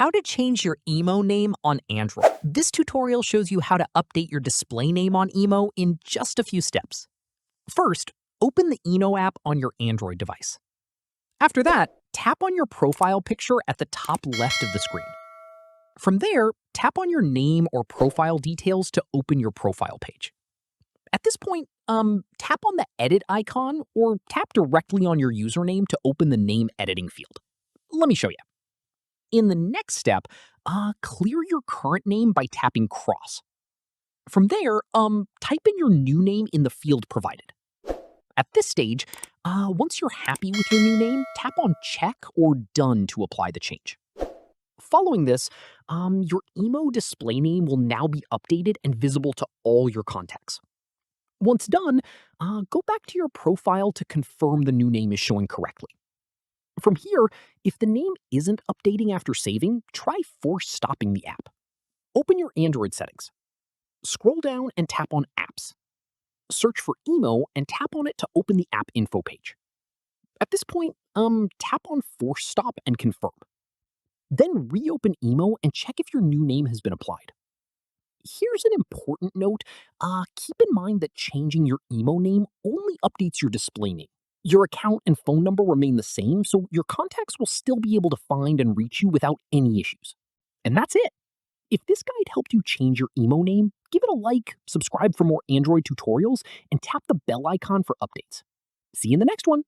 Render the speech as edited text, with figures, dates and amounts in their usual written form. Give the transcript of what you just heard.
How to change your Imo name on Android. This tutorial shows you how to update your display name on Imo in just a few steps. First, open the Imo app on your Android device. After that, tap on your profile picture at the top left of the screen. From there, tap on your name or profile details to open your profile page. At this point, tap on the edit icon or tap directly on your username to open the name editing field. Let me show you. In the next step, clear your current name by tapping cross. From there, type in your new name in the field provided. At this stage, once you're happy with your new name, tap on check or done to apply the change. Following this, your Imo display name will now be updated and visible to all your contacts. Once done, go back to your profile to confirm the new name is showing correctly. From here, if the name isn't updating after saving, try force stopping the app. Open your Android settings. Scroll down and tap on Apps. Search for Imo and tap on it to open the app info page. At this point, tap on force stop and confirm. Then reopen Imo and check if your new name has been applied. Here's an important note. Keep in mind that changing your Imo name only updates your display name. Your account and phone number remain the same, so your contacts will still be able to find and reach you without any issues. And that's it. If this guide helped you change your Imo name, give it a like, subscribe for more Android tutorials, and tap the bell icon for updates. See you in the next one.